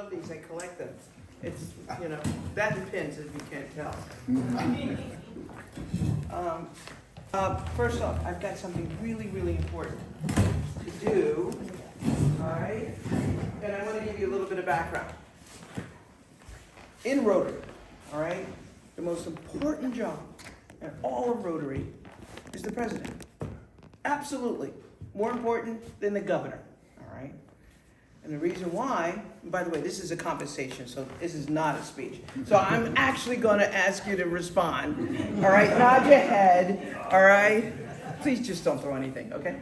love these, I collect them. It's, that and pins, if you can't tell. First off, I've got something really, really important to do, all right? And I want to give you a little bit of background. In Rotary, all right, the most important job in all of Rotary is the president. Absolutely. More important than the governor, all right? And the reason why, and by the way, this is a conversation, so this is not a speech. So I'm actually going to ask you to respond, all right? Nod your head, all right? Please just don't throw anything, okay?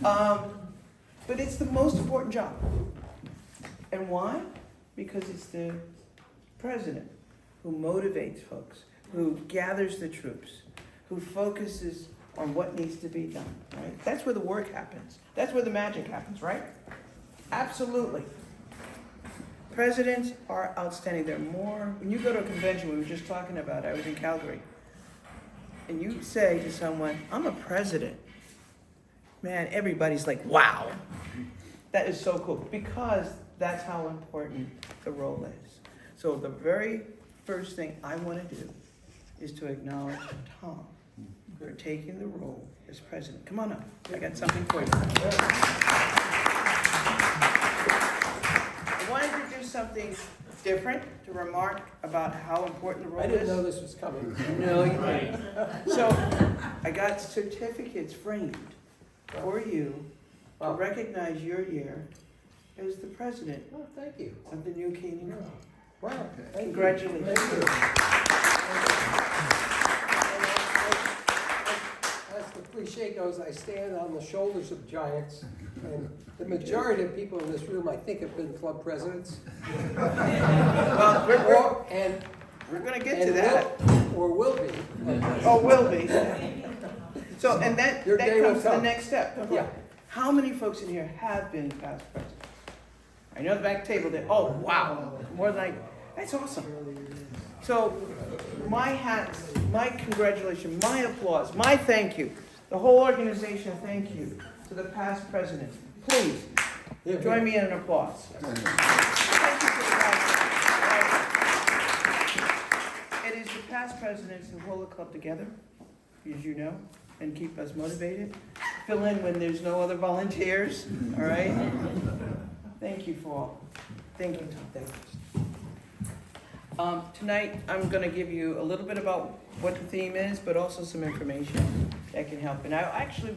But it's the most important job. And why? Because it's the president who motivates folks, who gathers the troops, who focuses on what needs to be done, right? That's where the work happens. That's where the magic happens, right? Absolutely. Presidents are outstanding. They're more, when you go to a convention, we were just talking about it, I was in Calgary, and you say to someone, I'm a president, man, everybody's like, wow. That is so cool, because that's how important the role is. So the very first thing I want to do is to acknowledge Tom for taking the role as president. Come on up. I got something for you. I wanted to do something different to remark about how important the role is. I didn't know this was coming. No, you didn't. So I got certificates framed for you to recognize your year as the president Oh, thank you. of the new Genie. Wow. Thank you. Congratulations. Thank you. As the cliche goes, I stand on the shoulders of giants, and the majority of people in this room, I think, have been club presidents. Well, we're going to get to that. Or will be. Oh, will be. So, and that Your day comes will to the come. next step. Okay. Yeah. How many folks in here have been past presidents? I know the back table did. Oh, wow. More than that's awesome. So, my hats, my congratulations, my applause, my thank you, the whole organization, thank you to the past presidents. Please, join me in an applause. Thank you for the past. It is the past presidents who hold the club together, as you know, and keep us motivated. Fill in when there's no other volunteers, all right? Thank you for all. Thank you, Tom. Thank you. Tonight, I'm going to give you a little bit about what the theme is, but also some information that can help. And I'm actually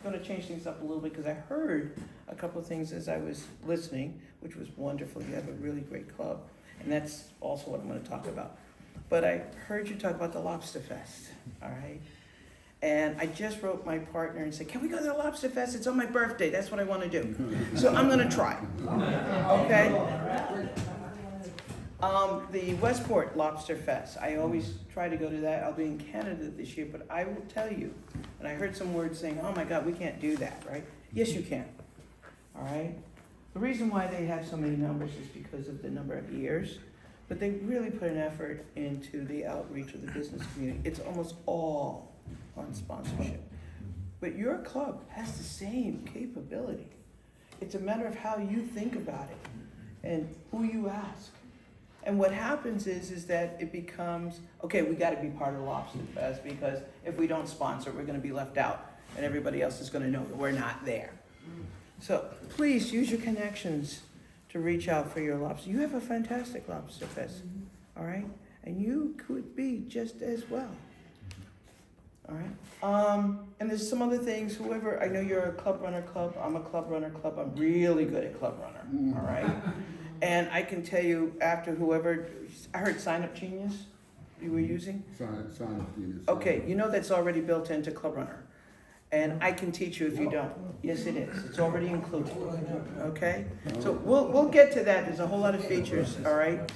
going to change things up a little bit because I heard a couple of things as I was listening, which was wonderful. You have a really great club, and that's also what I'm going to talk about. But I heard you talk about the Lobsterfest, all right? And I just wrote my partner and said, can we go to the Lobsterfest? It's on my birthday. That's what I want to do. So I'm going to try. Okay? The Westport Lobsterfest. I always try to go to that. I'll be in Canada this year, but I will tell you, and I heard some words saying, oh my God, we can't do that, right? Yes, you can. All right? The reason why they have so many numbers is because of the number of years, but they really put an effort into the outreach of the business community. It's almost all on sponsorship. But your club has the same capability. It's a matter of how you think about it and who you ask. And what happens is that it becomes, okay, we got to be part of the Lobsterfest because if we don't sponsor, we're going to be left out and everybody else is going to know that we're not there. So please use your connections to reach out for your lobster. You have a fantastic Lobsterfest, all right? And you could be just as well. All right. And there's some other things. Whoever, I know you're a club runner club. I'm a club runner club. I'm really good at club runner. All right. And I can tell you, after whoever, I heard Sign Up Genius you were using. Sign Up Genius. Okay, you know that's already built into Club Runner, and I can teach you if you don't. Yes, it is. It's already included. Okay. So we'll get to that. There's a whole lot of features. All right.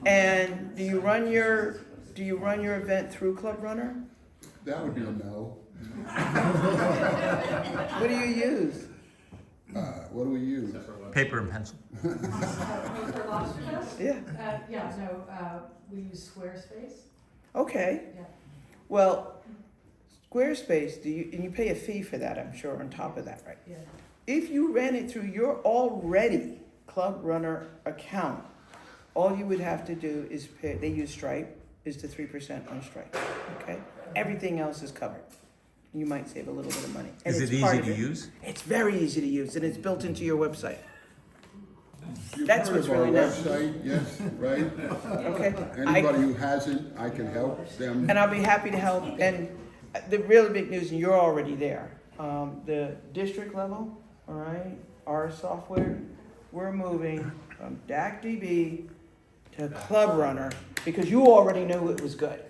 And do you run your event through Club Runner? That would be a no. What do you use? What do we use? Paper and pencil. For Lobsterfest? Yeah. We use Squarespace. Okay. Yeah. Well, Squarespace, and you pay a fee for that, I'm sure, on top of that, right? Yeah. If you ran it through your already Club Runner account, all you would have to do is pay, they use Stripe, is the 3% on Stripe, okay? Everything else is covered. You might save a little bit of money. And Is it's it part easy of to use? It's very easy to use, and it's built into your website, You've That's heard what's of our really nice. website, yes, right? okay? Anybody who hasn't, I can help them. And I'll be happy to help, and the really big news, and you're already there, the district level, all right, our software, we're moving from DACDB to Club Runner, because you already knew it was good.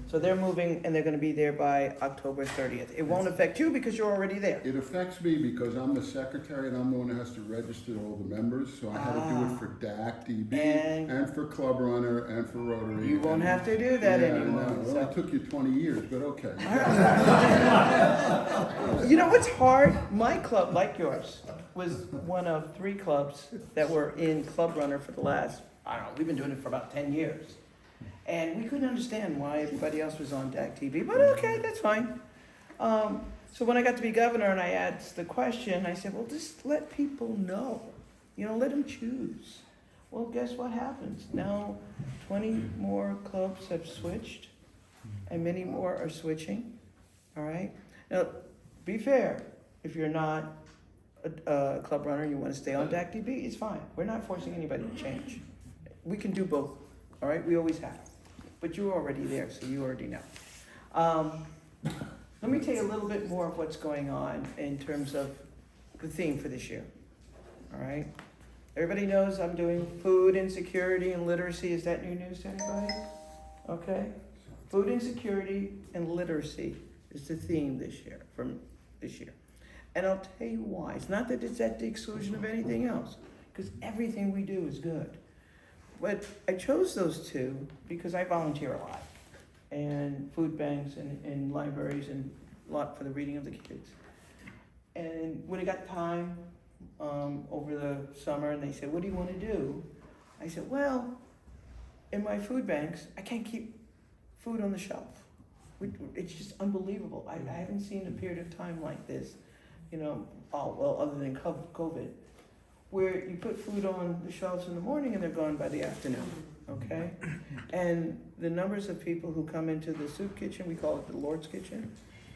So they're moving, and they're gonna be there by October 30th. It won't affect you because you're already there. It affects me because I'm the secretary and I'm the one that has to register all the members, so I had to do it for DAC, DB, And- and for Club Runner, and for Rotary. You won't have to do that Yeah, I anymore. know. Well, so. it took you 20 years, but okay. You know what's hard? My club, like yours, was one of 3 clubs that were in Club Runner for the last, I don't know, we've been doing it for about 10 years. And we couldn't understand why everybody else was on DAC TV, but okay, that's fine. So when I got to be governor and I asked the question, I said, well, just let people know, let them choose. Well, guess what happens? Now 20 more clubs have switched and many more are switching, all right? Now, be fair, if you're not a club runner and you want to stay on DAC TV, it's fine. We're not forcing anybody to change. We can do both, all right? We always have. But you're already there, so you already know. Let me tell you a little bit more of what's going on in terms of the theme for this year, all right? Everybody knows I'm doing food insecurity and literacy. Is that new news to anybody? Okay. Food insecurity and literacy is the theme this year, from this year. And I'll tell you why. It's not that it's at the exclusion of anything else, because everything we do is good. But I chose those 2 because I volunteer a lot, and food banks and libraries and a lot for the reading of the kids. And when I got time over the summer and they said, what do you want to do? I said, well, in my food banks, I can't keep food on the shelf. It's just unbelievable. I haven't seen a period of time like this, other than COVID, where you put food on the shelves in the morning and they're gone by the afternoon, okay? And the numbers of people who come into the soup kitchen, we call it the Lord's Kitchen,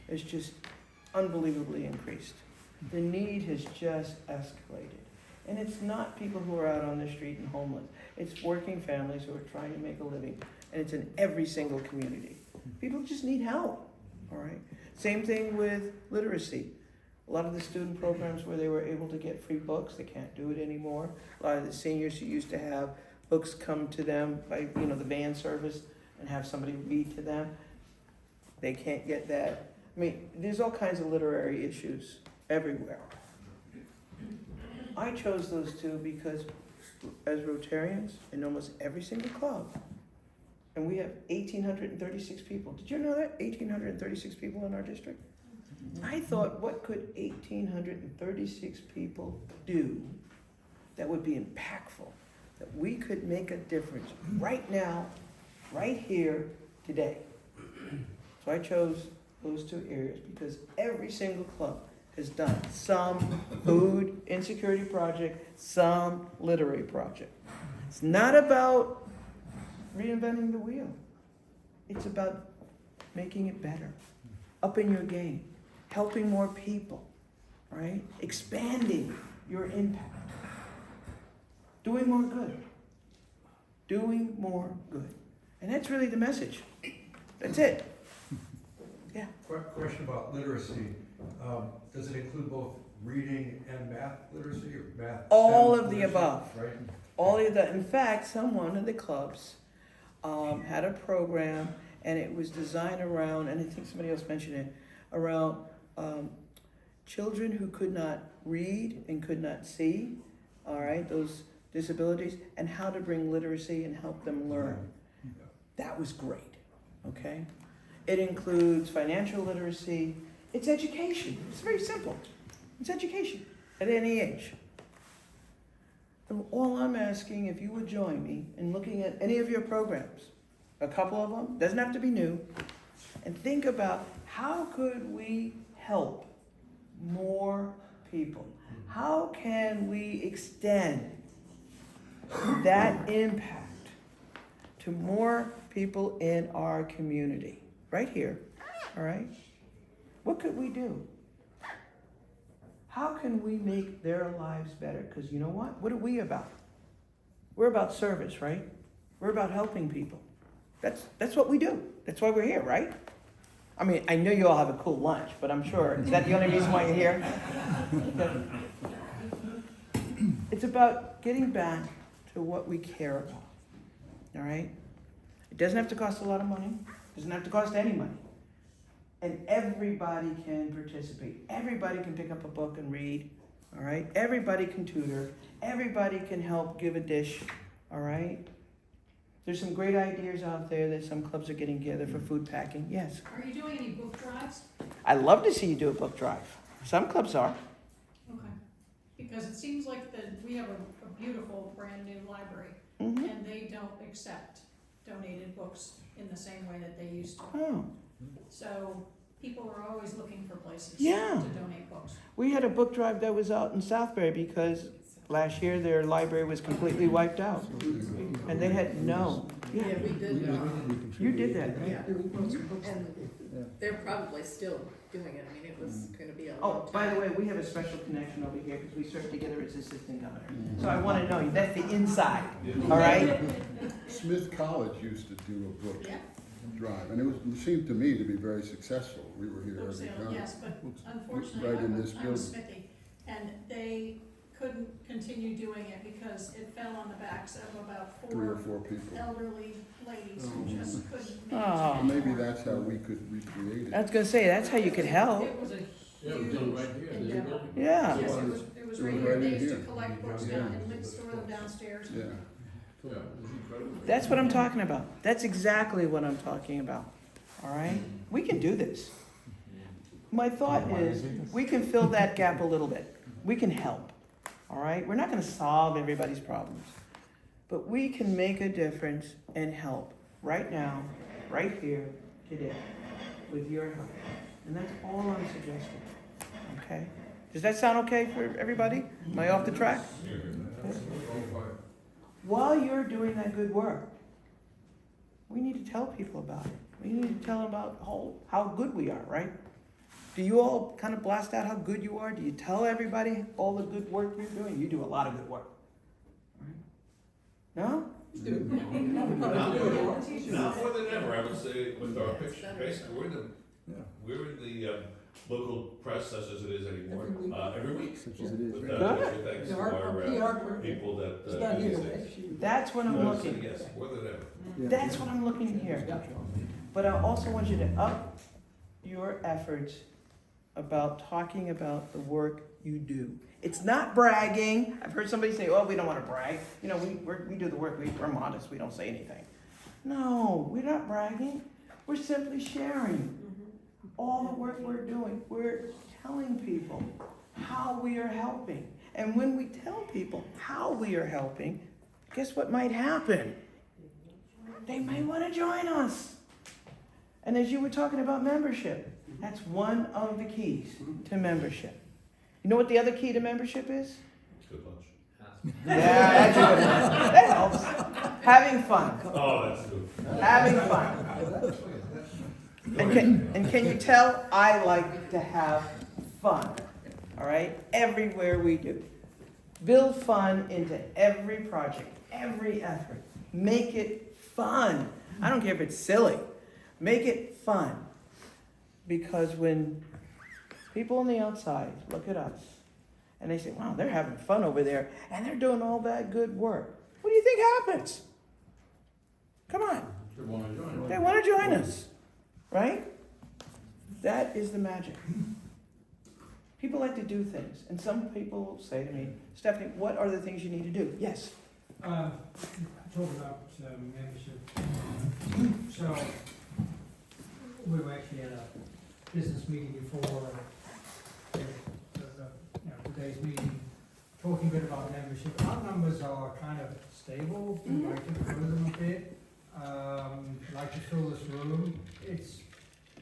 is just unbelievably increased. The need has just escalated. And it's not people who are out on the street and homeless. It's working families who are trying to make a living. And it's in every single community. People just need help, all right? Same thing with literacy. A lot of the student programs where they were able to get free books, they can't do it anymore. A lot of the seniors who used to have books come to them by, the van service and have somebody read to them, they can't get that. I mean, there's all kinds of literary issues everywhere. I chose those 2 because as Rotarians, in almost every single club, and we have 1,836 people. Did you know that? 1,836 people in our district? I thought, what could 1,836 people do that would be impactful, that we could make a difference right now, right here, today? So I chose those 2 areas because every single club has done some food insecurity project, some literary project. It's not about reinventing the wheel. It's about making it better, upping your game, helping more people, right? Expanding your impact. Doing more good. Doing more good. And that's really the message. That's it. Yeah. Question about literacy. Does it include both reading and math literacy or math? All STEM of the literacy? above. Right? All of that. In fact, one of the clubs had a program, and it was designed around, and I think somebody else mentioned it, around children who could not read and could not see, all right, those disabilities, and how to bring literacy and help them learn. That was great, okay? It includes financial literacy. It's education. It's very simple. It's education at any age. And all I'm asking, if you would join me in looking at any of your programs, a couple of them, doesn't have to be new, and think about how could we help more people? How can we extend that impact to more people in our community, right here, all right? What could we do? How can we make their lives better? Because you know what? What are we about? We're about service, right? We're about helping people. That's what we do. That's why we're here, right? I mean, I know you all have a cool lunch, but I'm sure, is that the only reason why you're here? Okay. It's about getting back to what we care about, all right? It doesn't have to cost a lot of money. It doesn't have to cost any money. And everybody can participate. Everybody can pick up a book and read, all right? Everybody can tutor. Everybody can help give a dish, all right? There's some great ideas out there that some clubs are getting together for food packing. Yes. Are you doing any book drives? I'd love to see you do a book drive. Some clubs are. Okay. Because it seems like that we have a beautiful brand new library Mm-hmm. and they don't accept donated books in the same way that they used to. Oh, So people are always looking for places Yeah. to donate books. we had a book drive that was out in Southbury because last year their library was completely wiped out. And they had no. Yeah, we did, You did that, right? yeah, and they're probably still doing it, I mean, it was gonna be a long Oh, time. by the way, we have a special connection over here because we served together as assistant governor. So I want to know you. That's the inside, all right? Smith College used to do a book Yeah. drive, and it seemed to me to be very successful. We were here Book every sale, time. yes, but unfortunately, Right in this I'm building. Smithy, and they couldn't continue doing it because it fell on the backs of about 3 or four 4 people. elderly ladies who just couldn't Oh. Well, manage it maybe anymore. that's how we could recreate I it. was going to say, that's how you could help. It was a Yeah, we're huge doing right here. There's a endeavor. building. Yeah. Yes, it was It right was here, right they in used to here. collect books Yeah. down and store them downstairs. Yeah. Yeah, it's incredible. That's what I'm talking about. That's exactly what I'm talking about. All right? We can do this. My thought is we can fill that gap a little bit. We can help. All right? We're not going to solve everybody's problems. But we can make a difference and help right now, right here, today, with your help. And that's all I'm suggesting. Okay? Does that sound okay for everybody? Am I off the track? While you're doing that good work, we need to tell people about it. We need to tell them about how good we are, right? Do you all kind of blast out how good you are? Do you tell everybody all the good work you're doing? You do a lot of good work. Right? No? Now more than ever, I would say, with our picture, basically, we're in the local press such as it is anymore, every week. With Good. thanks to Our our PR people that, It's not do here these today. things. That's what I'm So, looking. yes, more than ever. That's what I'm looking here. But I also want you to up your efforts about talking about the work you do. It's not bragging. I've heard somebody say, "Oh, we don't want to brag." You know, we do the work. We're modest. We don't say anything. No, we're not bragging. We're simply sharing all the work we're doing. We're telling people how we are helping. And when we tell people how we are helping, guess what might happen? They may want to join us. And as you were talking about membership, that's one of the keys to membership. You know what the other key to membership is? Good lunch. Yeah, that's a good one. That helps. Having fun. Oh, that's good. Having fun. And can you tell I like to have fun? All right? Everywhere we do. Build fun into every project, every effort. Make it fun. I don't care if it's silly. Make it fun. Because when people on the outside look at us and they say, wow, they're having fun over there and they're doing all that good work, what do you think happens? Come on. They want to join. They want to join us, right? That is the magic. People like to do things, and some people say to me, Stephanie, what are the things you need to do? Yes. Talk about membership. So, we were actually at a business meeting before today's meeting, talking a bit about membership. Our numbers are kind of stable. We'd like to grow them a bit. Like to fill this room. It's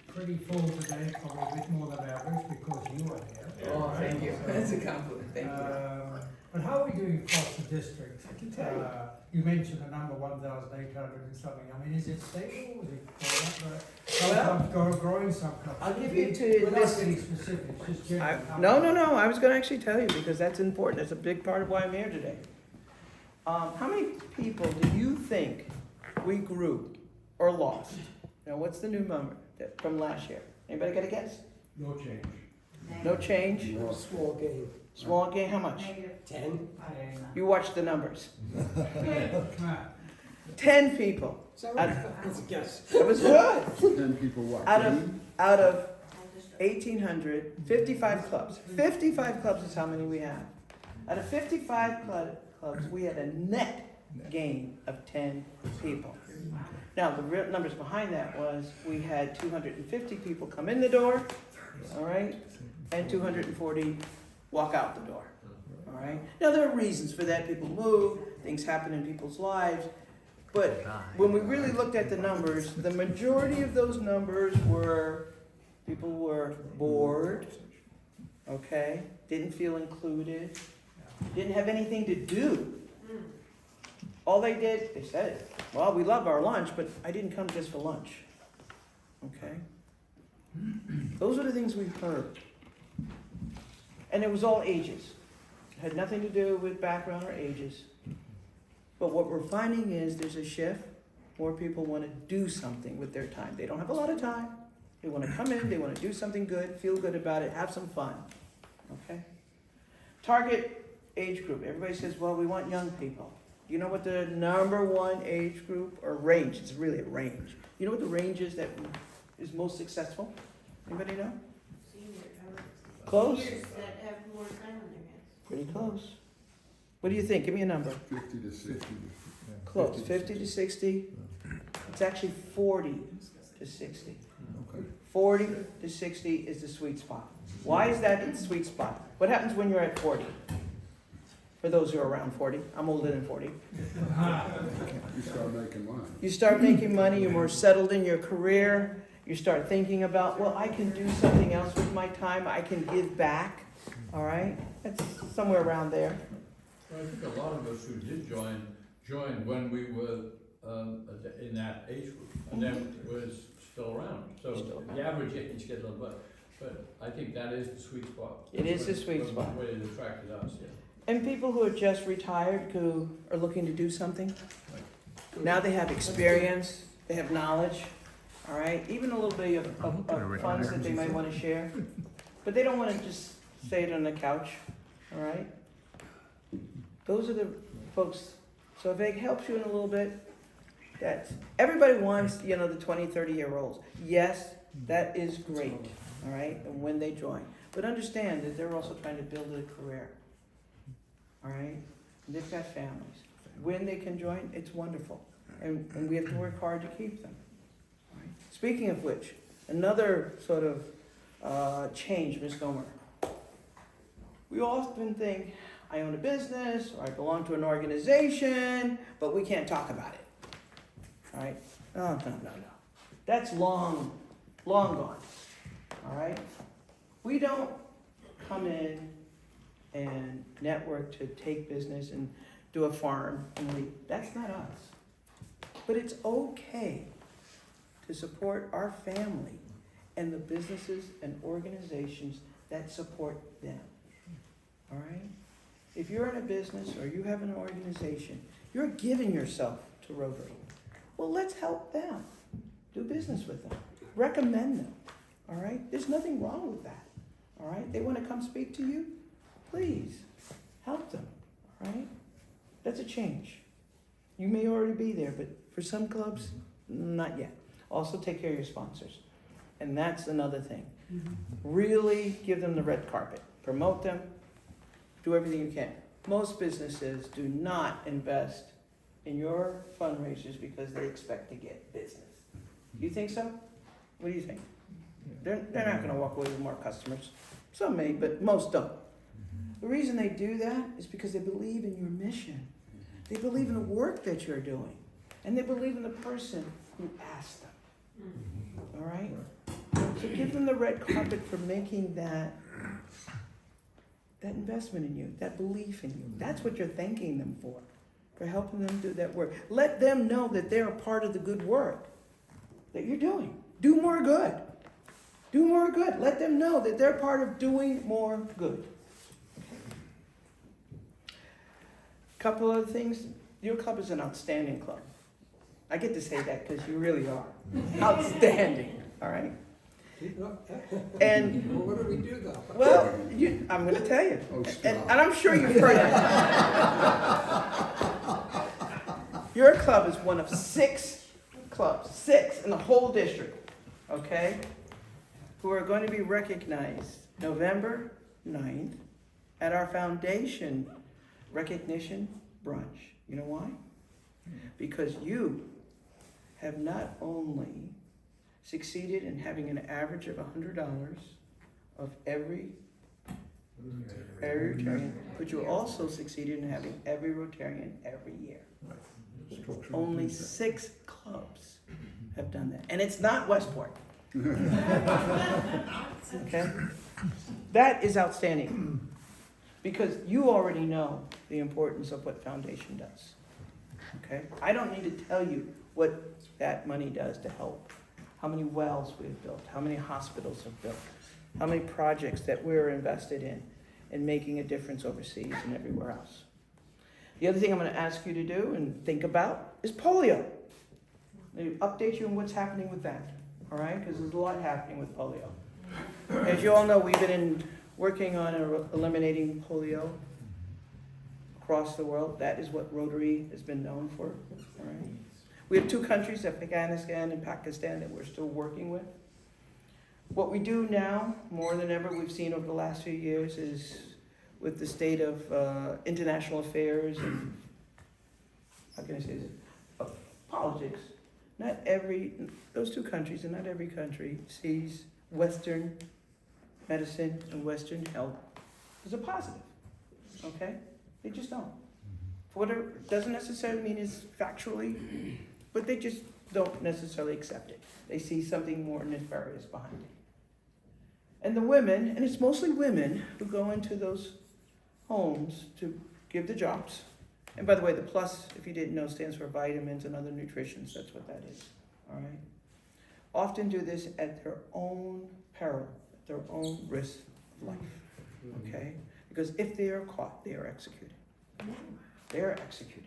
pretty full today, probably a bit more than average because you are here. Oh, thank you, that's a compliment, thank you. But how are we doing across the district? I can tell you. You mentioned the number 1,800 and something. I mean, is it stable? Is it going up? Sometimes growing, sometimes. I'll give you to Without this. getting specifics, just generally. No, I was gonna actually tell you, because that's important, that's a big part of why I'm here today. How many people do you think we grew or lost? Now, what's the new number from last year? Anybody got a guess? No change. No change? Small game, Small gain, how much? 10. You watch the numbers. Come on. 10 people. Is that right? That's a guess. That was good. 10 people what? Out of, Genie? out of 1,800, 55 clubs. 55 clubs is how many we have. Out of 55 clubs, we had a net gain of 10 people. Now, the real numbers behind that was we had 250 people come in the door, all right, and 240 walk out the door, all right. Now, there are reasons for that. People move, things happen in people's lives, but when we really looked at the numbers, the majority of those numbers were people were bored, okay, didn't feel included, didn't have anything to do. All they did, they said, well, we love our lunch, but I didn't come just for lunch. Okay? Those are the things we heard. And it was all ages. It had nothing to do with background or ages. But what we're finding is there's a shift. More people want to do something with their time. They don't have a lot of time. They want to come in, they want to do something good, feel good about it, have some fun. Okay? Target age group. Everybody says, well, we want young people. You know what the number one age group or range? It's really a range. You know what the range is that is most successful? Anybody know? Close? Seniors that have more time on their hands. Pretty close. What do you think? Give me a number. 50 to 60. Close. 50 to 60. It's actually 40 to 60. Okay. 40 to 60 is the sweet spot. Why is that the sweet spot? What happens when you're at 40? For those who are around 40, I'm older than 40. You start making money. You start making money, you're more settled in your career, you start thinking about, well, I can do something else with my time, I can give back, all right? That's somewhere around there. I think a lot of us who did joined when we were in that age group, and then was still around. So the average age gets on, but I think that is the sweet spot. It is the sweet spot. What it attracted us, yeah. And people who are just retired, who are looking to do something, now they have experience, they have knowledge, all right? Even a little bit of funds that they might want to share, but they don't want to just stay on the couch, all right? Those are the folks, so if it helps you in a little bit, that's, everybody wants, the 20, 30-year-olds. Yes, that is great, all right, and when they join. But understand that they're also trying to build a career. All right? And they've got families. When they can join, it's wonderful. And we have to work hard to keep them. All right? Speaking of which, another sort of change, misnomer. We often think, I own a business, or I belong to an organization, but we can't talk about it. All right? Oh, no. That's long gone. All right? We don't come in and network to take business and do a farm and leave. That's not us. But it's okay to support our family and the businesses and organizations that support them. All right? If you're in a business or you have an organization, you're giving yourself to Rotary. Well, let's help them. Do business with them. Recommend them. All right? There's nothing wrong with that. All right? They want to come speak to you? Please, help them, all right? That's a change. You may already be there, but for some clubs, not yet. Also take care of your sponsors. And that's another thing. Really give them the red carpet. Promote them. Do everything you can. Most businesses do not invest in your fundraisers because they expect to get business. Do you think so? What do you think? They're not going to walk away with more customers. Some may, but most don't. The reason they do that is because they believe in your mission. They believe in the work that you're doing. And they believe in the person who asked them. All right? So give them the red carpet for making that that investment in you, that belief in you. That's what you're thanking them for helping them do that work. Let them know that they're a part of the good work that you're doing. Do more good. Do more good. Let them know that they're part of doing more good. Couple other things. Your club is an outstanding club. I get to say that because you really are. Outstanding. All right? And Well, what do we do though? well, I'm going to tell you, Oh, stop. and I'm sure you've heard it. Your club is one of 6 clubs, 6 in the whole district, okay, who are going to be recognized November 9th at our foundation recognition brunch. You know why? Because you have not only succeeded in having an average of $100 of every Rotarian, but you also succeeded in having every Rotarian every year. Only 6 clubs have done that, and it's not Westport. Okay? That is outstanding, because you already know the importance of what foundation does. Okay? I don't need to tell you what that money does to help. How many wells we've built, how many hospitals have built, how many projects that we're invested in making a difference overseas and everywhere else. The other thing I'm going to ask you to do and think about is polio. Let me update you on what's happening with that, all right? Because there's a lot happening with polio. As you all know, we've been working on eliminating polio across the world. That is what Rotary has been known for, all right? We have 2 countries, Afghanistan and Pakistan, that we're still working with. What we do now, more than ever, we've seen over the last few years, is with the state of international affairs and, how can I say this, of politics, those 2 countries and not every country sees Western medicine and Western health as a positive, okay? They just don't. For whatever, doesn't necessarily mean it's factually, but they just don't necessarily accept it. They see something more nefarious behind it. And the women, and it's mostly women, who go into those homes to give the jobs. And by the way, the plus, if you didn't know, stands for vitamins and other nutritions. That's what that is, all right? Often do this at their own peril, at their own risk of life, okay? Because if they are caught, they are executed. They are executed.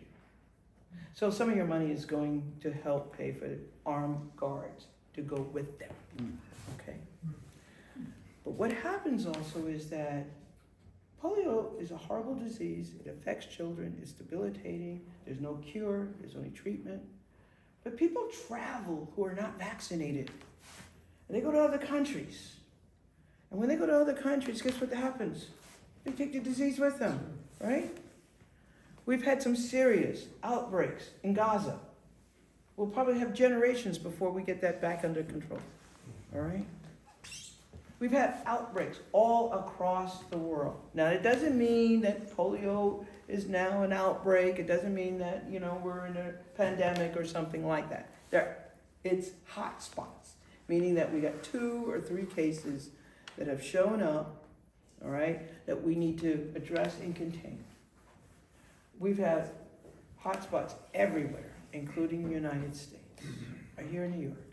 So some of your money is going to help pay for armed guards to go with them, okay? But what happens also is that polio is a horrible disease. It affects children. It's debilitating. There's no cure. There's only treatment. But people travel who are not vaccinated. And they go to other countries. And when they go to other countries, guess what happens? They take the disease with them, right? We've had some serious outbreaks in Gaza. We'll probably have generations before we get that back under control, all right? We've had outbreaks all across the world. Now, it doesn't mean that polio is now an outbreak. It doesn't mean that, we're in a pandemic or something like that. It's hot spots, meaning that we got 2 or 3 cases that have shown up, all right, that we need to address and contain. We've had hotspots everywhere, including the United States, right here in New York,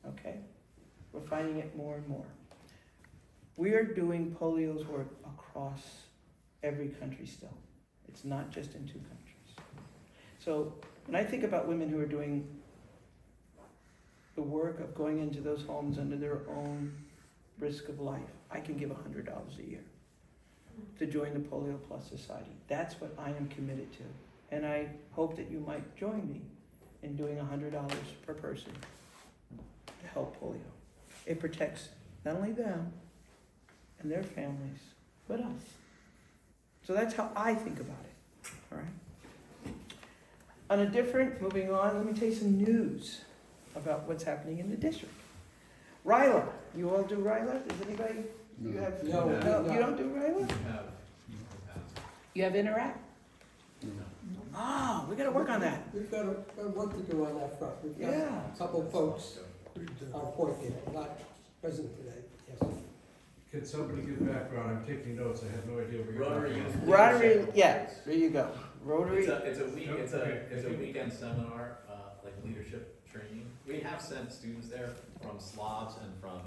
okay? We're finding it more and more. We are doing polio's work across every country still. It's not just in 2 countries. So when I think about women who are doing the work of going into those homes under their own risk of life, I can give $100 a year to join the Polio Plus Society. That's what I am committed to. And I hope that you might join me in doing $100 per person to help polio. It protects not only them and their families, but us. So that's how I think about it, all right? On a different, moving on, let me tell you some news about what's happening in the district. RILA, you all do RILA? Does anybody? No. You have, No, you don't do RILA? You have Interact? No. Ah, we gotta work on that. We've got work to do on that front. We've got Yeah. a couple folks on point here, not present today, yes. Can somebody give background? I'm taking notes, I have no idea where you're Rotary going. Youth Rotary, Leadership. yeah, there you go. Rotary, It's a Okay. weekend seminar, like leadership training. We have sent students there from Slavs and from,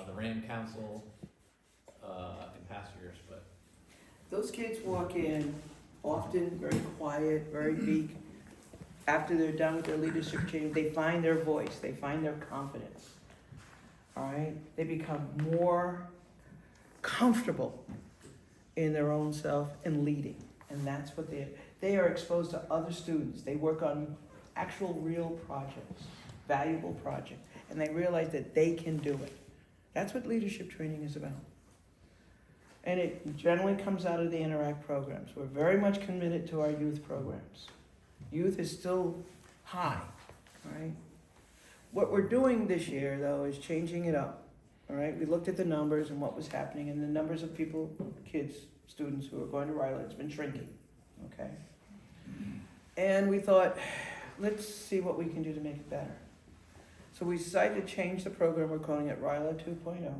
the Rand Council, in past years, but those kids walk in often very quiet, very meek. After they're done with their leadership training, they find their voice, they find their confidence. All right? They become more comfortable in their own self and leading. And that's what they are exposed to other students. They work on actual real projects, valuable projects, and they realize that they can do it. That's what leadership training is about. And it generally comes out of the Interact programs. We're very much committed to our youth programs. Youth is still high, right? What we're doing this year, though, is changing it up, all right? We looked at the numbers and what was happening, and the numbers of people, kids, students who are going to Ryland, it's been shrinking, okay? And we thought, let's see what we can do to make it better. So we decided to change the program. We're calling it Ryland 2.0.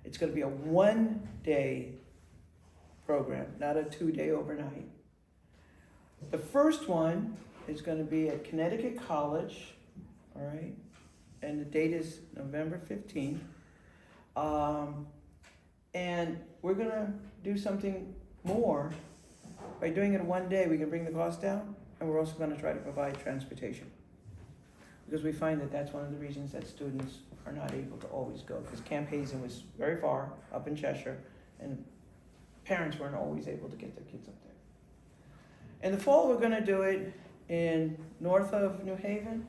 It's going to be a 1-day program, not a 2-day overnight. The first one is going to be at Connecticut College, all right? And the date is November 15th. And we're going to do something more. By doing it in 1 day, we can bring the cost down, and we're also going to try to provide transportation. Because we find that that's one of the reasons that students are not able to always go, because Camp Hazen was very far, up in Cheshire, and parents weren't always able to get their kids up there. In the fall, we're gonna do it in north of New Haven,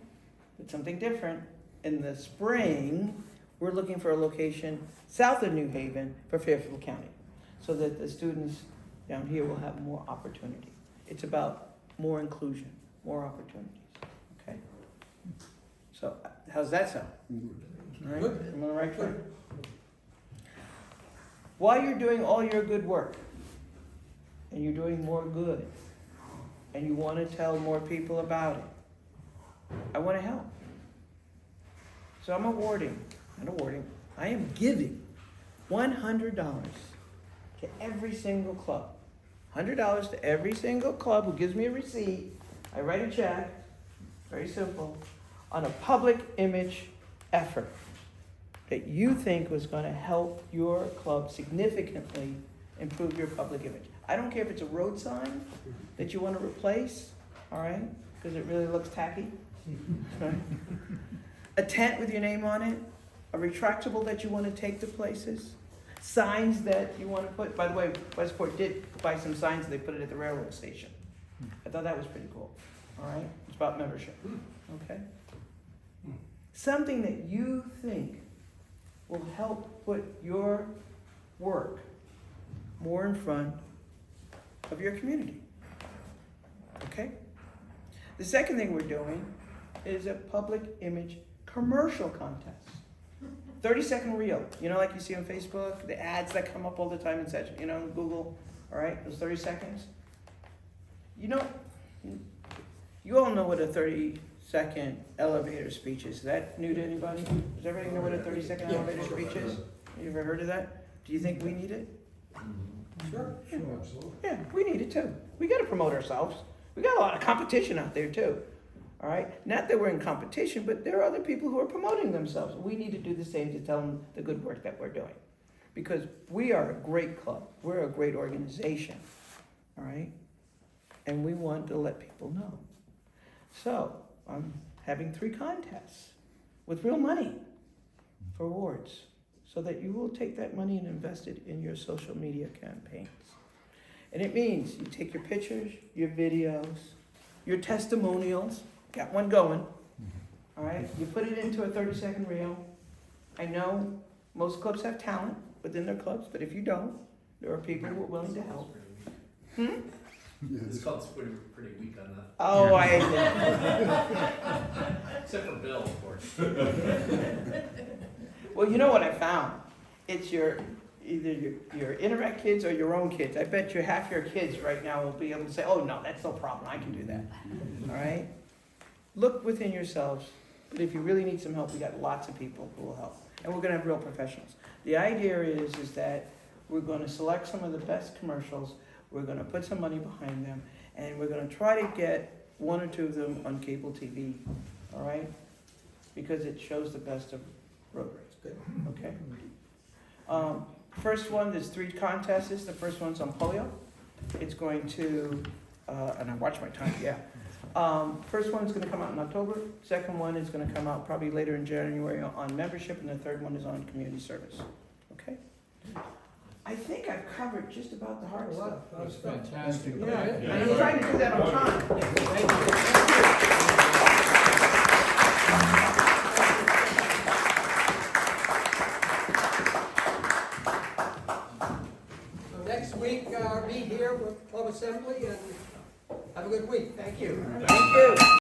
but something different. In the spring, we're looking for a location south of New Haven for Fairfield County, so that the students down here will have more opportunity. It's about more inclusion, more opportunities, okay? So, how's that sound? All right, I'm on the right track. While you're doing all your good work, and you're doing more good, and you want to tell more people about it, I want to help. So I'm I am giving $100 to every single club. $100 to every single club who gives me a receipt. I write a check, very simple, on a public image effort that you think was going to help your club significantly improve your public image. I don't care if it's a road sign that you want to replace, all right, because it really looks tacky, right? A tent with your name on it, a retractable that you want to take to places, signs that you want to put. By the way, Westport did buy some signs and they put it at the railroad station. I thought that was pretty cool, all right? It's about membership, okay? Something that you think will help put your work more in front of your community, okay? The second thing we're doing is a public image commercial contest. 30-second reel, you know, like you see on Facebook, the ads that come up all the time and such, you know, on Google, all right, those 30 seconds. You know, you all know what a 30-second elevator speech is. Is that new to anybody? Does everybody know what a 30-second elevator speech is? You ever heard of that? Do you think we need it? Sure. Absolutely. Yeah, we need it too. We gotta promote ourselves. We got a lot of competition out there too. All right? Not that we're in competition, but there are other people who are promoting themselves. We need to do the same to tell them the good work that we're doing. Because we are a great club. We're a great organization. All right? And we want to let people know. So, I'm having 3 contests with real money for awards, so that you will take that money and invest it in your social media campaigns. And it means you take your pictures, your videos, your testimonials, got one going, all right? You put it into a 30-second reel. I know most clubs have talent within their clubs, but if you don't, there are people who are willing to help. this club's pretty weak on that, Oh, except for Bill, of course. Well, you know what I found? It's either your Interact kids or your own kids. I bet you half your kids right now will be able to say, oh, no, that's no problem. I can do that. All right? Look within yourselves. But if you really need some help, we got lots of people who will help. And we're going to have real professionals. The idea is that we're gonna select some of the best commercials, we're gonna put some money behind them, and we're gonna try to get one or two of them on cable TV, all right? Because it shows the best of Rotary. Good. Okay? First one, there's 3 contests. The first one's on polio. It's going to, and I watch my time, yeah. First one's gonna come out in October. Second one is gonna come out probably later in January on membership, and the third one is on community service. Okay? I think I've covered just about the hard stuff. That was fantastic. Yeah, Yeah. and I'm trying to do that on time. So next week, meet here with Club Assembly and have a good week. Thank you. Thank you.